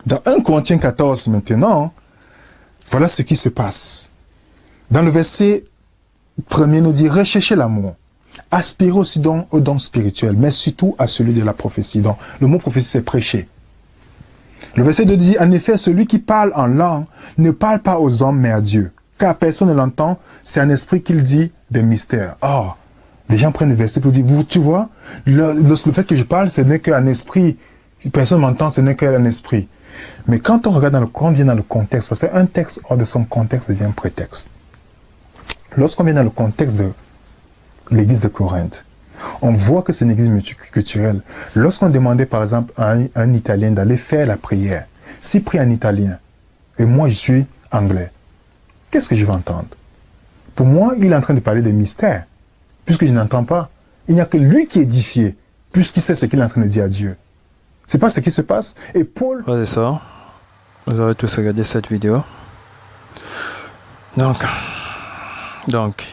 Dans 1 Corinthiens 14 maintenant, voilà ce qui se passe. Dans le verset 1er nous dit, recherchez l'amour, aspirez aussi au don spirituel, mais surtout à celui de la prophétie. Donc, le mot prophétie, c'est prêcher. Le verset 2 dit, en effet, celui qui parle en langue ne parle pas aux hommes, mais à Dieu. Car personne ne l'entend, c'est un esprit qu'il dit des mystères. Or, les gens prennent le verset pour dire, tu vois, le fait que je parle, ce n'est qu'un esprit. Personne ne m'entend, ce n'est qu'un esprit. Mais quand on regarde quand on vient dans le contexte, parce qu'un texte hors de son contexte devient un prétexte. Lorsqu'on vient dans le contexte de l'église de Corinthe, on voit que c'est une église multiculturelle. Lorsqu'on demandait par exemple à un Italien d'aller faire la prière, s'il prie en italien, et moi je suis anglais, qu'est-ce que je vais entendre? Pour moi, il est en train de parler des mystères, puisque je n'entends pas. Il n'y a que lui qui est édifié, puisqu'il sait ce qu'il est en train de dire à Dieu. C'est pas ce qui se passe. Et Paul... Ouais, c'est ça. Vous avez tous regardé cette vidéo. Donc,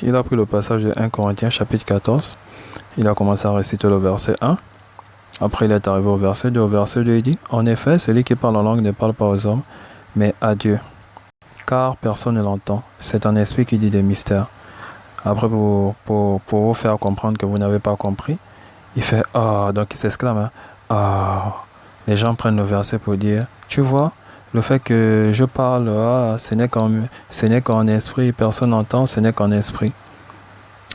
il a pris le passage de 1 Corinthiens chapitre 14. Il a commencé à réciter le verset 1. Après, il est arrivé au verset 2. Au verset 2, il dit, en effet, celui qui parle en langue ne parle pas aux hommes, mais à Dieu. Car personne ne l'entend. C'est un esprit qui dit des mystères. Après, pour vous faire comprendre que vous n'avez pas compris, il fait « Ah », donc il s'exclame hein, « Ah ». Les gens prennent le verset pour dire « Tu vois, le fait que je parle, ce n'est qu'en esprit, personne n'entend, ce n'est qu'en esprit. »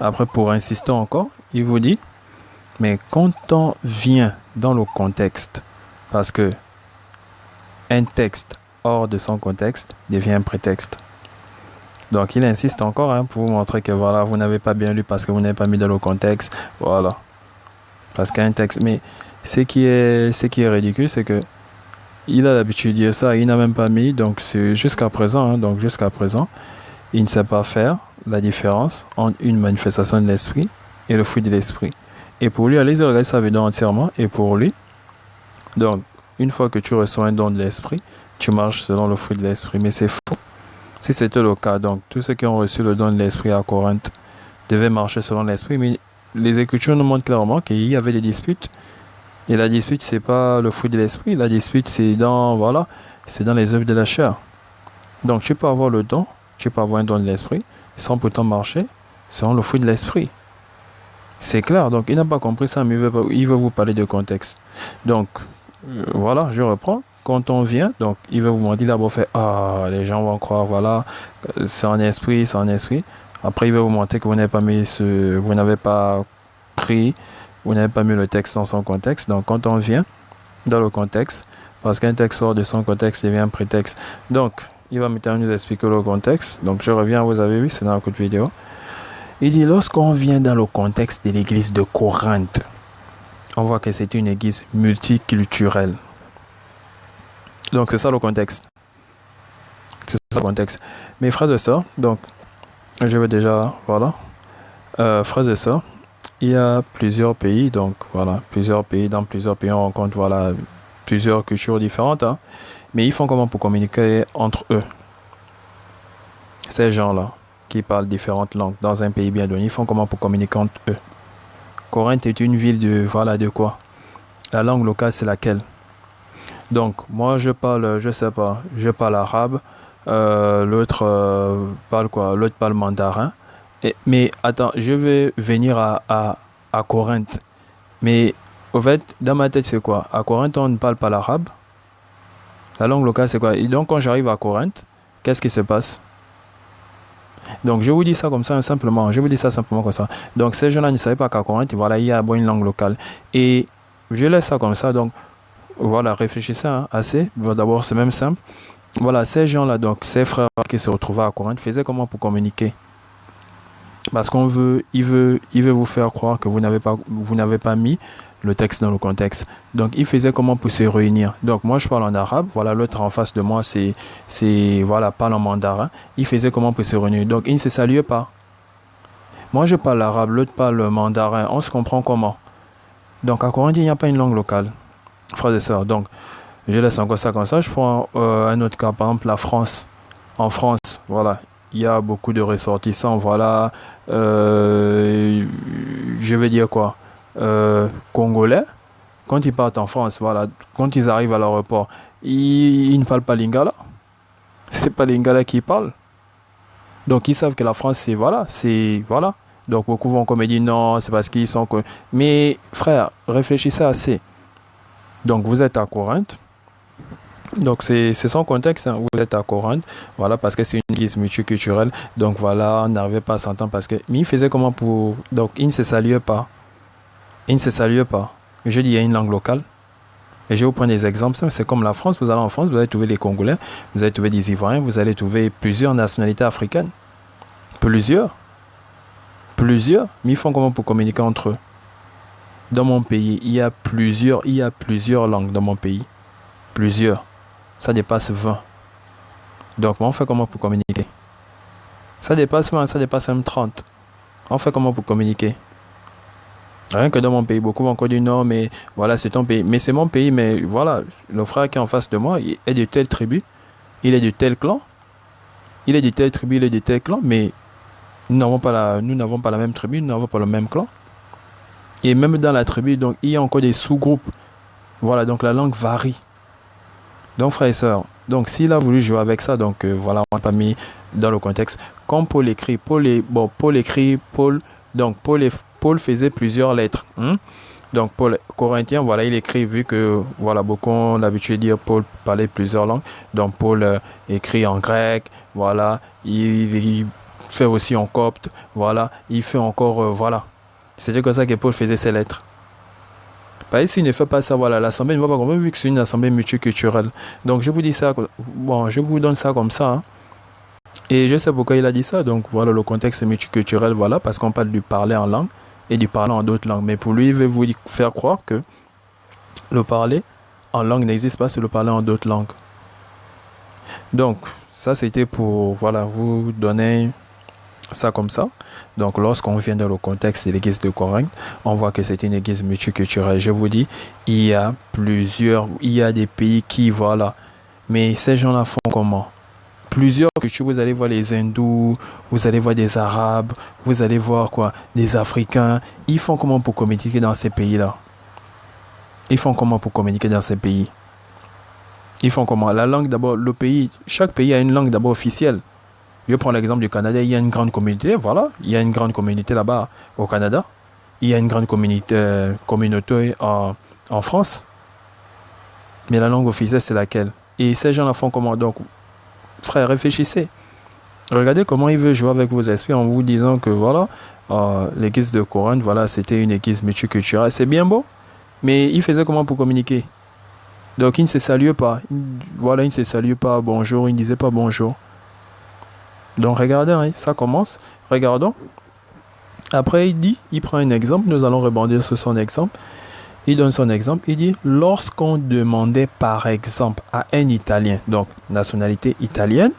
Après, pour insister encore, il vous dit « Mais quand on vient dans le contexte, parce que un texte hors de son contexte devient un prétexte. » Donc, il insiste encore hein, pour vous montrer que voilà, vous n'avez pas bien lu parce que vous n'avez pas mis dans le contexte. Voilà. Parce qu'un texte... Mais ce qui est ridicule, c'est que il a l'habitude de dire ça, il n'a même pas mis. Donc, jusqu'à présent, il ne sait pas faire la différence entre une manifestation de l'esprit et le fruit de l'esprit. Et pour lui, allez regarder sa vidéo entièrement. Et pour lui, donc, une fois que tu reçois un don de l'esprit, tu marches selon le fruit de l'esprit. Mais c'est faux. Si c'était le cas, donc tous ceux qui ont reçu le don de l'esprit à Corinthe devaient marcher selon l'esprit, mais les Écritures nous montrent clairement qu'il y avait des disputes. Et la dispute, c'est pas le fruit de l'esprit. La dispute, c'est dans les œuvres de la chair. Donc tu peux avoir le don, tu peux avoir un don de l'esprit, sans pourtant marcher selon le fruit de l'esprit. C'est clair. Donc il n'a pas compris ça, mais il veut vous parler de contexte. Donc voilà, je reprends. Quand on vient, donc il va vous montrer d'abord faire ah, les gens vont croire, voilà, c'est en esprit, c'est en esprit. Après, il va vous montrer que vous n'avez pas mis vous n'avez pas pris, vous n'avez pas mis le texte dans son contexte. Donc, quand on vient dans le contexte, parce qu'un texte sort de son contexte, il devient un prétexte. Donc, il va maintenant nous expliquer le contexte. Donc, je reviens, vous avez vu, c'est dans la courte vidéo. Il dit, lorsqu'on vient dans le contexte de l'église de Corinthe, on voit que c'est une église multiculturelle. Donc, c'est ça le contexte. C'est ça le contexte. Mes frères et sœurs, donc, je vais déjà, voilà. Frères et sœurs, il y a plusieurs pays, donc, voilà, dans plusieurs pays, on rencontre, voilà, plusieurs cultures différentes, hein, mais ils font comment pour communiquer entre eux? Ces gens-là, qui parlent différentes langues dans un pays bien donné, ils font comment pour communiquer entre eux? Corinthe est une ville de, voilà, de quoi? La langue locale, c'est laquelle? Donc, moi, je parle, je sais pas, je parle arabe, l'autre parle quoi? L'autre parle mandarin. Mais attends, je vais venir à Corinthe. Mais, au fait, dans ma tête, c'est quoi? À Corinthe, on ne parle pas l'arabe. La langue locale, c'est quoi? Et donc, quand j'arrive à Corinthe, qu'est-ce qui se passe? Donc, je vous dis ça comme ça, simplement. Je vous dis ça simplement comme ça. Donc, ces gens-là ne savaient pas qu'à Corinthe, voilà, il y a une langue locale. Et je laisse ça comme ça, donc... Voilà, réfléchissez hein, assez. D'abord, c'est même simple. Voilà, ces gens-là, donc ces frères qui se retrouvaient à Corinthe, faisaient comment pour communiquer? Parce il veut vous faire croire que vous n'avez pas mis le texte dans le contexte. Donc, il faisait comment pour se réunir? Donc, moi, je parle en arabe. Voilà, l'autre en face de moi, voilà, parle en mandarin. Il faisait comment pour se réunir? Donc, il ne se saluait pas. Moi, je parle arabe, l'autre parle mandarin. On se comprend comment? Donc, à Corinthe, il n'y a pas une langue locale. Frères et sœurs, donc je laisse encore ça comme ça. Je prends un autre cas, par exemple la France. En France, voilà, il y a beaucoup de ressortissants, voilà, je vais dire quoi, congolais, quand ils partent en France, voilà, quand ils arrivent à l'aéroport, ils ne parlent pas lingala. C'est pas lingala qu'ils parlent. Donc ils savent que la France, c'est voilà, c'est voilà. Donc beaucoup vont comme dire non, c'est parce qu'ils sont. Mais frère, réfléchissez assez. Donc vous êtes à Corinthe. Donc c'est son contexte, hein. Vous êtes à Corinthe, voilà, parce que c'est une église multiculturelle. Donc voilà, on n'arrivait pas à s'entendre parce que. Mais il faisait comment pour. Donc il ne se saluait pas. Il ne se saluait pas. Je dis il y a une langue locale. Et je vais vous prendre des exemples. C'est comme la France. Vous allez en France, vous allez trouver les Congolais, vous allez trouver des Ivoiriens, vous allez trouver plusieurs nationalités africaines. Plusieurs. Plusieurs. Mais ils font comment pour communiquer entre eux? Dans mon pays, il y a plusieurs langues dans mon pays. Plusieurs. Ça dépasse 20. Donc, on fait comment pour communiquer? Ça dépasse 20, ça dépasse même 30. On fait comment pour communiquer? Rien que dans mon pays, beaucoup vont encore dire non, mais voilà, c'est ton pays. Mais c'est mon pays, mais voilà, le frère qui est en face de moi, il est de telle tribu, il est de tel clan, il est de telle tribu, il est de tel clan, mais nous n'avons pas la même tribu, nous n'avons pas le même clan. Et même dans la tribu, donc, il y a encore des sous-groupes. Voilà, donc la langue varie. Donc, frères et sœurs, donc s'il a voulu jouer avec ça, donc voilà, on n'a pas mis dans le contexte. Comme Paul écrit, donc Paul faisait plusieurs lettres. Donc, Paul, Corinthien, voilà, il écrit, vu que, voilà, beaucoup ont l'habitude de dire Paul parlait plusieurs langues. Donc, Paul écrit en grec, voilà, il fait aussi en copte, voilà, il fait encore, voilà. C'était comme ça que Paul faisait ses lettres. Par ici, il ne fait pas ça, voilà, l'assemblée ne va pas comprendre vu que c'est une assemblée multiculturelle. Donc, je vous dis ça, bon, je vous donne ça comme ça, hein. Et je sais pourquoi il a dit ça, donc voilà, le contexte multiculturel, voilà, parce qu'on parle du parler en langue et du parler en d'autres langues. Mais pour lui, il veut vous faire croire que le parler en langue n'existe pas, c'est le parler en d'autres langues. Donc, ça, c'était pour, voilà, vous donner ça comme ça. Donc, lorsqu'on vient dans le contexte de l'église de Corinthe, on voit que c'est une église multiculturelle. Je vous dis, il y a des pays qui, voilà. Mais ces gens-là font comment? Plusieurs cultures, vous allez voir les hindous, vous allez voir des arabes, vous allez voir quoi? Des africains. Ils font comment pour communiquer dans ces pays-là? Ils font comment pour communiquer dans ces pays? Ils font comment? La langue d'abord, le pays, chaque pays a une langue d'abord officielle. Je prends l'exemple du Canada, il y a une grande communauté, voilà, il y a une grande communauté là-bas au Canada. Il y a une grande communauté en France. Mais la langue officielle, c'est laquelle? Et ces gens-là font comment? Donc, frère, réfléchissez. Regardez comment il veut jouer avec vos esprits en vous disant que voilà, l'église de Corinthe, voilà, c'était une église multiculturelle. C'est bien beau, mais il faisait comment pour communiquer? Donc, il ne se saluait pas. Voilà, il ne se saluait pas bonjour, il ne disait pas bonjour. Donc regardez, hein, ça commence. Regardons. Après, il prend un exemple. Nous allons rebondir sur son exemple. Il donne son exemple. Il dit, lorsqu'on demandait par exemple à un Italien, donc nationalité italienne,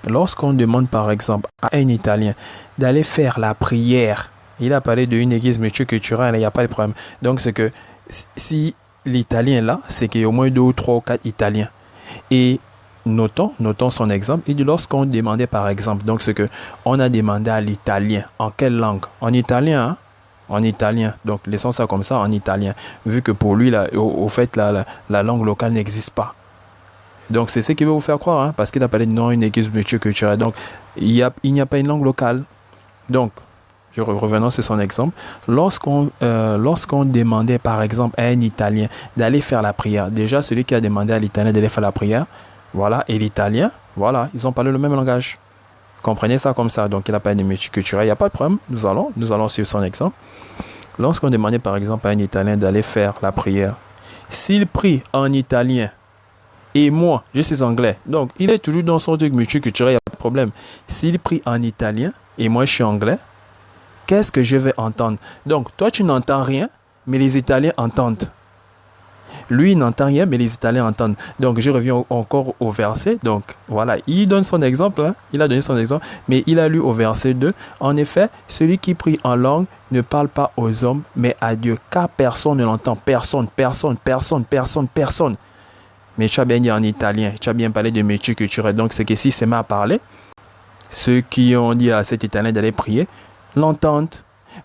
lorsqu'on demande par exemple à un Italien d'aller faire la prière, il a parlé d'une église multiculturelle, il n'y a pas de problème. Donc c'est que si l'Italien là, c'est qu'il y a au moins 2 ou 3 ou 4 Italiens. Et notons son exemple. Il dit lorsqu'on demandait par exemple, donc c'est que on a demandé à l'Italien, en quelle langue? En italien, hein? En italien. Donc laissons ça comme ça, en italien. Vu que pour lui, au fait, la langue locale n'existe pas. Donc c'est ce qu'il veut vous faire croire, hein? Parce qu'il a parlé de non, une église multiculturelle. Donc il n'y a pas une langue locale. Donc, revenons sur son exemple. Lorsqu'on demandait par exemple à un Italien d'aller faire la prière, déjà celui qui a demandé à l'Italien d'aller faire la prière, voilà, et l'italien, voilà, ils ont parlé le même langage. Comprenez ça comme ça. Donc, il n'a pas de multiculturel, il n'y a pas de problème. Nous allons suivre son exemple. Lorsqu'on demandait par exemple à un Italien d'aller faire la prière, s'il prie en italien et moi, je suis anglais, donc il est toujours dans son truc multiculturel, il n'y a pas de problème. S'il prie en italien et moi je suis anglais, qu'est-ce que je vais entendre? Donc, toi tu n'entends rien, mais les Italiens entendent. Lui, il n'entend rien, mais les Italiens entendent. Donc, je reviens encore au verset. Donc, voilà, il donne son exemple. Hein. Il a donné son exemple, mais il a lu au verset 2. En effet, celui qui prie en langue ne parle pas aux hommes, mais à Dieu, car personne ne l'entend. Personne. Mais tu as bien dit en italien, tu as bien parlé de multiculturel. Donc, c'est que si c'est mal parlé, ceux qui ont dit à cet Italien d'aller prier, l'entendent.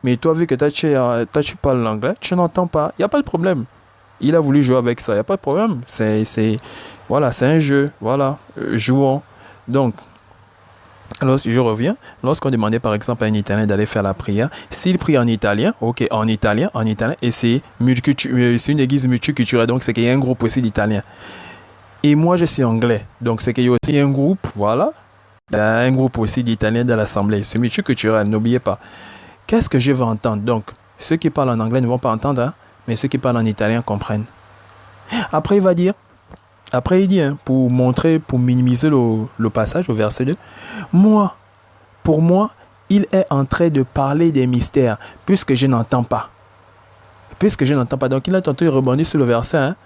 Mais toi, vu que toi, tu parles l'anglais, tu n'entends pas. Il n'y a pas de problème. Il a voulu jouer avec ça, il n'y a pas de problème. Voilà, c'est un jeu. Voilà, jouons. Donc, je reviens. Lorsqu'on demandait par exemple à un Italien d'aller faire la prière, s'il prie en italien, ok, en italien, et c'est une église multiculturelle, donc c'est qu'il y a un groupe aussi d'Italiens. Et moi, je suis anglais, donc c'est qu'il y a aussi un groupe, voilà. Il y a un groupe aussi d'Italiens dans l'Assemblée. C'est multiculturel, n'oubliez pas. Qu'est-ce que je veux entendre? Donc, ceux qui parlent en anglais ne vont pas entendre, hein, mais ceux qui parlent en italien comprennent. Après, il dit, hein, pour minimiser le passage au verset 2, pour moi, il est en train de parler des mystères, puisque je n'entends pas. Donc, il a tenté de rebondir sur le verset, hein.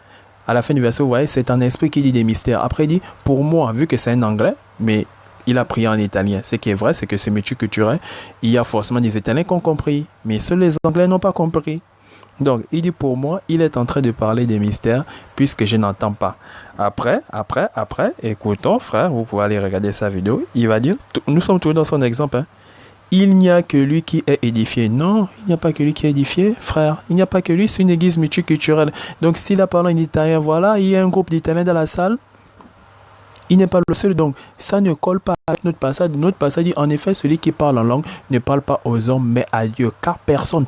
À la fin du verset, vous voyez, c'est un esprit qui dit des mystères. Après, il dit, pour moi, vu que c'est un anglais, mais il a prié en italien. Ce qui est vrai, c'est que c'est multiculturel. Il y a forcément des Italiens qui ont compris, mais seuls les Anglais n'ont pas compris. Donc, il dit, pour moi, il est en train de parler des mystères, puisque je n'entends pas. Après, écoutons, frère, vous pouvez aller regarder sa vidéo. Il va dire, nous sommes toujours dans son exemple, hein. Il n'y a que lui qui est édifié. Non, il n'y a pas que lui qui est édifié, frère. Il n'y a pas que lui, c'est une église multiculturelle. Donc, s'il a parlé en italien, voilà, il y a un groupe d'Italiens dans la salle. Il n'est pas le seul, donc ça ne colle pas avec notre passage. Notre passage dit, en effet, celui qui parle en langue ne parle pas aux hommes, mais à Dieu. Car personne,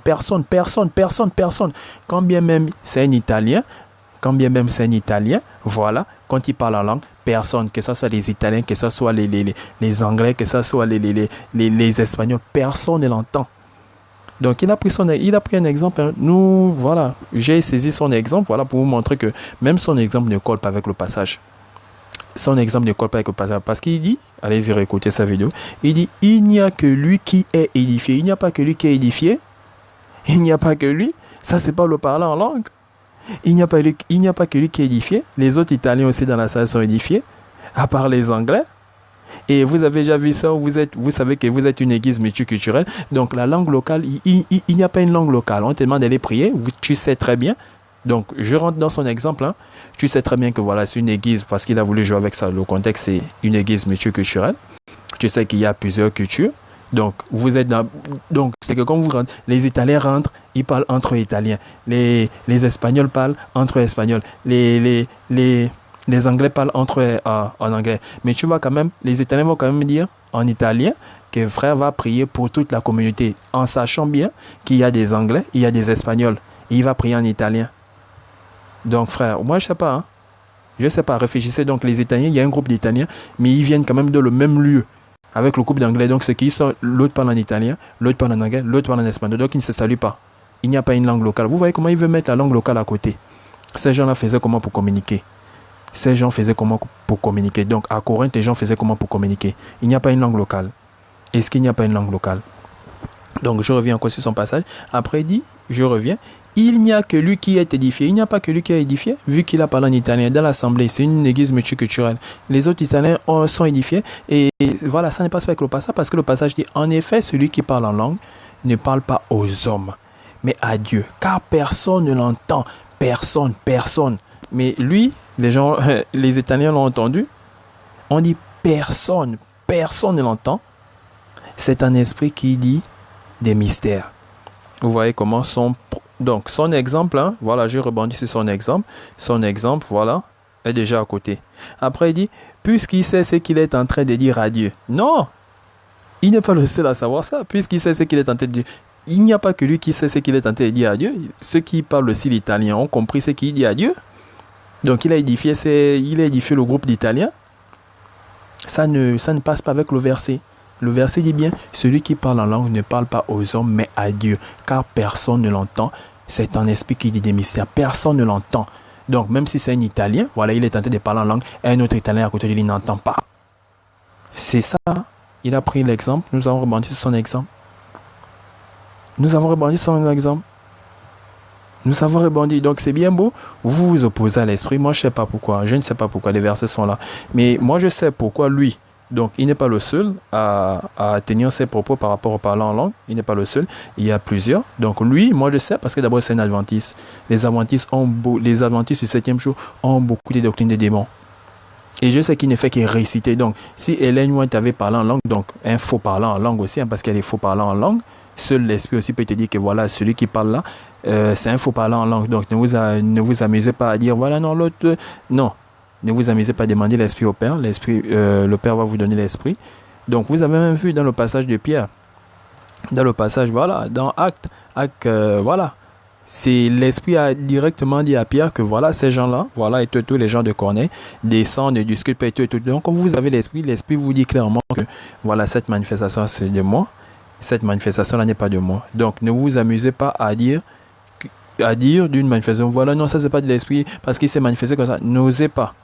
quand bien même c'est un Italien, voilà, quand il parle en langue, personne, que ce soit les Italiens, que ce soit les Anglais, que ce soit les Espagnols, personne ne l'entend. Donc, il a pris un exemple. Hein. Nous, voilà, j'ai saisi son exemple, voilà, pour vous montrer que même son exemple ne colle pas avec le passage. Parce qu'il dit, allez-y réécouter sa vidéo, il dit, il n'y a que lui qui est édifié. Il n'y a pas que lui qui est édifié. Il n'y a pas que lui. Ça, c'est pas le parler en langue. Il n'y a pas que lui qui est édifié. Les autres Italiens aussi dans la salle sont édifiés, à part les Anglais. Et vous avez déjà vu ça, vous savez que vous êtes une église multiculturelle. Donc, la langue locale, il n'y a pas une langue locale. On te demande d'aller prier, tu sais très bien. Donc, je rentre dans son exemple. Hein. Tu sais très bien que voilà, c'est une église, parce qu'il a voulu jouer avec ça. Le contexte, c'est une église multiculturelle. Tu sais qu'il y a plusieurs cultures. Donc, c'est que quand vous rentrez, les Italiens rentrent, ils parlent entre Italiens. Les Espagnols parlent entre Espagnols. Les Anglais parlent en anglais. Mais tu vois quand même, les Italiens vont quand même dire en italien que frère va prier pour toute la communauté, en sachant bien qu'il y a des Anglais, il y a des Espagnols. Et il va prier en italien. Donc, frère, moi, je sais pas. Réfléchissez. Donc, les Italiens, il y a un groupe d'Italiens, mais ils viennent quand même de le même lieu avec le groupe d'Anglais. Donc, c'est qui sont, l'autre parle en italien, l'autre parle en anglais, l'autre parle en espagnol. Donc, ils ne se saluent pas. Il n'y a pas une langue locale. Vous voyez comment il veut mettre la langue locale à côté. Ces gens-là faisaient comment pour communiquer? Donc, à Corinthe, les gens faisaient comment pour communiquer? Il n'y a pas une langue locale. Est-ce qu'il n'y a pas une langue locale? Donc, je reviens encore sur son passage. Après, il dit, je reviens. Il n'y a que lui qui est édifié. Il n'y a pas que lui qui est édifié, vu qu'il a parlé en italien dans l'assemblée. C'est une église multiculturelle. Les autres Italiens sont édifiés. Et voilà, ça ne passe pas avec le passage, parce que le passage dit, en effet, celui qui parle en langue ne parle pas aux hommes, mais à Dieu. Car personne ne l'entend. Personne. Mais lui, les Italiens l'ont entendu. On dit personne ne l'entend. C'est un esprit qui dit des mystères. Vous voyez comment son exemple, hein, voilà, j'ai rebondi sur son exemple. Son exemple, voilà, est déjà à côté. Après, il dit, puisqu'il sait ce qu'il est en train de dire à Dieu. Non, il n'est pas le seul à savoir ça, puisqu'il sait ce qu'il est en train de dire. Il n'y a pas que lui qui sait ce qu'il est en train de dire à Dieu. Ceux qui parlent aussi l'italien ont compris ce qu'il dit à Dieu. Donc, il a édifié le groupe d'Italiens. Ça ne passe pas avec le verset. Le verset dit bien, celui qui parle en langue ne parle pas aux hommes, mais à Dieu, car personne ne l'entend. C'est un esprit qui dit des mystères. Personne ne l'entend. Donc, même si c'est un Italien, voilà, il est tenté de parler en langue, et un autre Italien à côté de lui n'entend pas. C'est ça. Il a pris l'exemple. Nous avons rebondi sur son exemple. Nous avons rebondi. Donc, c'est bien beau. Vous vous opposez à l'esprit. Moi, je ne sais pas pourquoi. Je ne sais pas pourquoi les versets sont là. Mais moi, je sais pourquoi lui. Donc, il n'est pas le seul à tenir ses propos par rapport au parlant en langue. Il n'est pas le seul. Il y a plusieurs. Donc, lui, moi, je sais parce que d'abord, c'est un adventiste. Les adventistes du 7e jour ont beaucoup de doctrines des démons. Et je sais qu'il ne fait que réciter. Donc, si Ellen White avait parlé en langue, donc un faux parlant en langue aussi, hein, parce qu'il y a des faux parlants en langue, Seul l'esprit aussi peut te dire que voilà, celui qui parle là, c'est un faux parlant en langue. Donc ne vous amusez pas à dire voilà, non, l'autre. Non. Ne vous amusez pas à demander l'esprit au Père. Le Père va vous donner l'esprit. Donc vous avez même vu dans le passage de Pierre. Dans le passage, voilà, dans Acte, voilà. C'est l'esprit a directement dit à Pierre que voilà, ces gens-là, voilà, et tous les gens de Corneille, descendent et discutent et tout. Donc, quand vous avez l'esprit vous dit clairement que voilà, cette manifestation, c'est de moi. Cette manifestation-là n'est pas de moi. Donc, ne vous amusez pas à dire d'une manifestation, voilà, non, ça, c'est pas de l'esprit parce qu'il s'est manifesté comme ça. N'osez pas.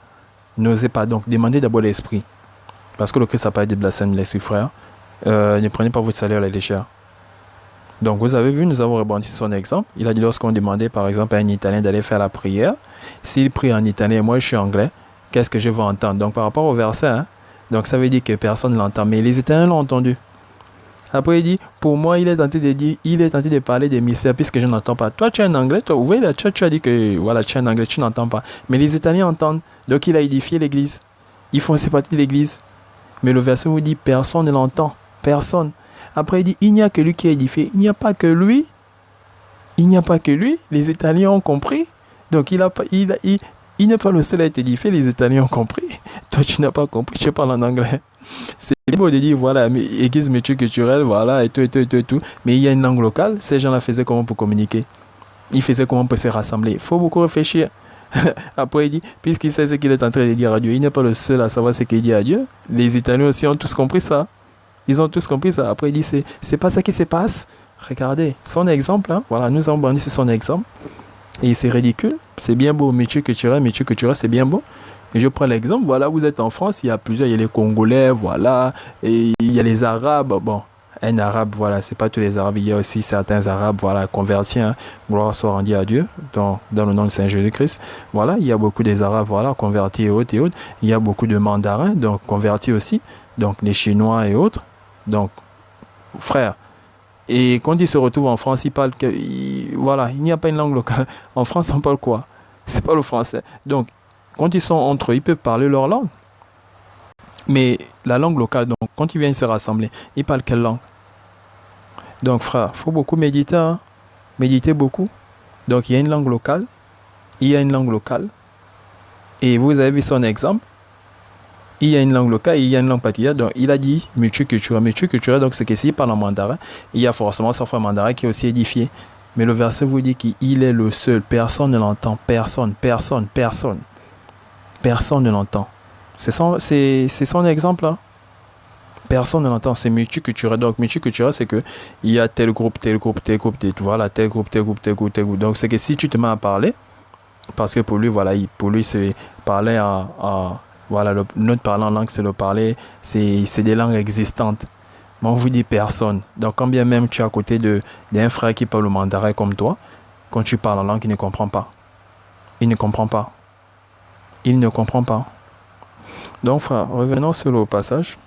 N'osez pas. Donc, demandez d'abord l'esprit. Parce que le Christ n'a pas dit de blasphème l'esprit, frère. Ne prenez pas votre salaire à la légère. Donc, vous avez vu, nous avons rebondi sur son exemple. Il a dit lorsqu'on demandait, par exemple, à un Italien d'aller faire la prière, s'il prie en italien, moi je suis anglais, qu'est-ce que je vais entendre? Donc, par rapport au verset, hein, donc ça veut dire que personne ne l'entend. Mais les Italiens l'ont entendu. Après, il dit, pour moi, il est tenté de parler des mystères puisque je n'entends pas. Toi, tu es un anglais, toi, oui, là, tu as dit que voilà, tu es un anglais, tu n'entends pas. Mais les Italiens entendent. Donc, il a édifié l'église. Ils font aussi partie de l'église. Mais le verset vous dit, personne ne l'entend. Personne. Après, il dit, il n'y a que lui qui est édifié. Il n'y a pas que lui. Il n'y a pas que lui. Les Italiens ont compris. Donc, il n'est pas le seul à être édifié. Les Italiens ont compris. Toi, tu n'as pas compris. Tu parles en anglais. C'est beau de dire, voilà, église multiculturelle, voilà, et tout. Mais il y a une langue locale. Ces gens-là faisaient comment pour communiquer? Ils faisaient comment pour se rassembler? Il faut beaucoup réfléchir. Après, il dit, puisqu'il sait ce qu'il est en train de dire à Dieu, il n'est pas le seul à savoir ce qu'il dit à Dieu. Les Italiens aussi ont tous compris ça. Ils ont tous compris ça. Après, il dit, c'est pas ça qui se passe. Regardez, son exemple, hein, voilà, nous avons bandé sur son exemple. Et c'est ridicule. C'est bien beau, multiculturel, c'est bien beau. Et je prends l'exemple, voilà, vous êtes en France, il y a plusieurs, il y a les Congolais, voilà, et il y a les Arabes. Bon, un Arabe, voilà, c'est pas tous les Arabes, il y a aussi certains Arabes, voilà, convertis, hein, gloire soit rendue à Dieu, dans le nom de Saint Jésus-Christ. Voilà, il y a beaucoup des Arabes, voilà, convertis et autres. Il y a beaucoup de mandarins, donc convertis aussi, donc les Chinois et autres. Donc, frère, et quand ils se retrouvent en France, ils parlent voilà, il n'y a pas une langue locale. En France, on parle quoi? C'est pas le français. Donc, quand ils sont entre eux, ils peuvent parler leur langue. Mais la langue locale, donc, quand ils viennent se rassembler, ils parlent quelle langue? Donc, frère, il faut beaucoup méditer, hein? Méditer beaucoup. Donc, il y a une langue locale. Et vous avez vu son exemple. Il y a une langue locale et il y a une langue particulière. Donc, il a dit multiculturel. Donc, c'est que s'il parle en mandarin, il y a forcément son frère mandarin qui est aussi édifié. Mais le verset vous dit qu'il est le seul. Personne ne l'entend. Personne ne l'entend. C'est son exemple, hein. Personne ne l'entend. C'est multiculturel. Donc, multiculturel, c'est que il y a tel groupe, voilà, tel groupe. Donc, c'est que si tu te mets à parler, parce que pour lui, voilà, c'est parler voilà, notre parler en langue, c'est le parler, c'est des langues existantes. Mais on vous dit personne. Donc, quand bien même tu es à côté d'un frère qui parle le mandarin comme toi, quand tu parles en langue, il ne comprend pas. Il ne comprend pas. Donc, frère, revenons sur le passage.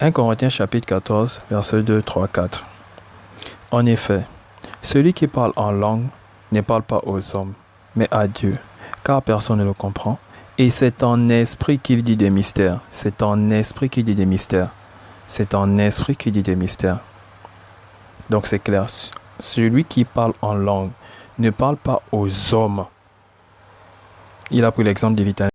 1 Corinthiens chapitre 14, versets 2, 3, 4. En effet, celui qui parle en langue ne parle pas aux hommes, mais à Dieu, car personne ne le comprend. Et c'est en esprit qu'il dit des mystères. Donc c'est clair, celui qui parle en langue ne parle pas aux hommes. Il a pris l'exemple de l'Italien.